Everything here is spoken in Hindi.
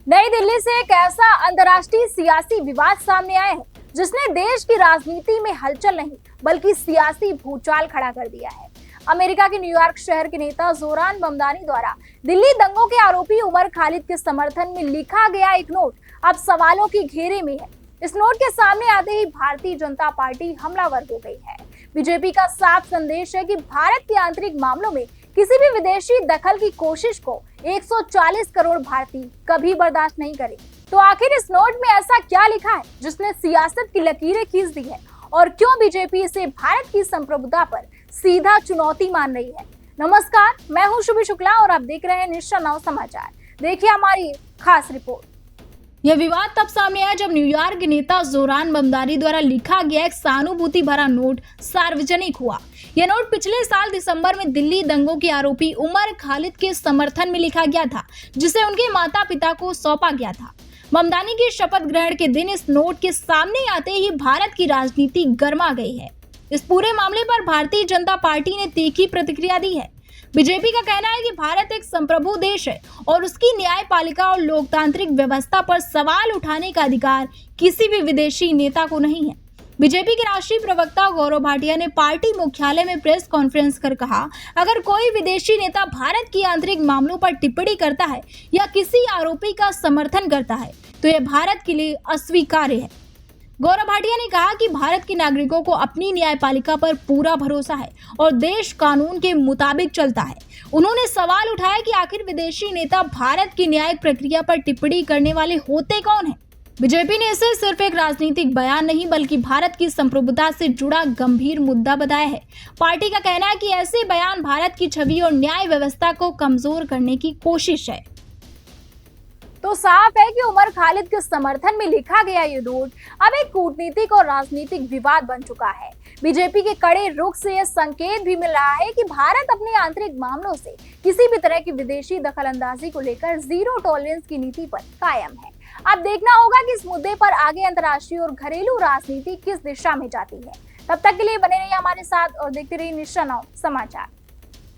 नई दिल्ली से एक ऐसा अंतर्राष्ट्रीय सियासी विवाद सामने आया है जिसने देश की राजनीति में हलचल नहीं बल्कि सियासी भूचाल खड़ा कर दिया है। अमेरिका के न्यूयॉर्क शहर के नेता जोरान ममदानी द्वारा दिल्ली दंगों के आरोपी उमर खालिद के समर्थन में लिखा गया एक नोट अब सवालों की घेरे में है। इस नोट के सामने आते ही भारतीय जनता पार्टी हमलावर हो गई है। बीजेपी का साफ संदेश है कि भारत के आंतरिक मामलों में किसी भी विदेशी दखल की कोशिश को 140 करोड़ भारतीय कभी बर्दाश्त नहीं करेंगे। तो आखिर इस नोट में ऐसा क्या लिखा है जिसने सियासत की लकीरें खींच दी है और क्यों बीजेपी इसे भारत की संप्रभुता पर सीधा चुनौती मान रही है। नमस्कार, मैं हूं शुभी शुक्ला और आप देख रहे हैं निष्ठा नाउ समाचार। देखिए हमारी खास रिपोर्ट। यह विवाद तब सामने आया जब न्यूयॉर्क के नेता जोरान ममदानी द्वारा लिखा गया एक सहानुभूति भरा नोट सार्वजनिक हुआ। यह नोट पिछले साल दिसंबर में दिल्ली दंगों के आरोपी उमर खालिद के समर्थन में लिखा गया था, जिसे उनके माता पिता को सौंपा गया था। ममदानी की शपथ ग्रहण के दिन इस नोट के सामने आते ही भारत की राजनीति गर्मा गई है। इस पूरे मामले पर भारतीय जनता पार्टी ने तीखी प्रतिक्रिया दी है। बीजेपी का कहना है कि भारत एक संप्रभु देश है और उसकी न्यायपालिका और लोकतांत्रिक व्यवस्था पर सवाल उठाने का अधिकार किसी भी विदेशी नेता को नहीं है। बीजेपी के राष्ट्रीय प्रवक्ता गौरव भाटिया ने पार्टी मुख्यालय में प्रेस कॉन्फ्रेंस कर कहा, अगर कोई विदेशी नेता भारत की आंतरिक मामलों पर टिप्पणी करता है या किसी आरोपी का समर्थन करता है तो यह भारत के लिए अस्वीकार्य है। गौरव भाटिया ने कहा कि भारत के नागरिकों को अपनी न्यायपालिका पर पूरा भरोसा है और देश कानून के मुताबिक चलता है। उन्होंने सवाल उठाया कि आखिर विदेशी नेता भारत की न्यायिक प्रक्रिया पर टिप्पणी करने वाले होते कौन हैं। बीजेपी ने इसे सिर्फ एक राजनीतिक बयान नहीं बल्कि भारत की संप्रभुता से जुड़ा गंभीर मुद्दा बताया है। पार्टी का कहना है कि ऐसे बयान भारत की छवि और न्याय व्यवस्था को कमजोर करने की कोशिश है। तो साफ है कि उमर खालिद के समर्थन में लिखा गया ये नोट अब एक कूटनीतिक और राजनीतिक विवाद बन चुका है। बीजेपी के कड़े रुख से यह संकेत भी मिल रहा है कि भारत अपने आंतरिक मामलों से किसी भी तरह की विदेशी दखलंदाजी को लेकर जीरो टॉलरेंस की नीति पर कायम है। अब देखना होगा कि इस मुद्दे पर आगे अंतर्राष्ट्रीय और घरेलू राजनीति किस दिशा में जाती है। तब तक के लिए बने रहिए हमारे साथ और देखते रहिए निष्ठा नाउ समाचार।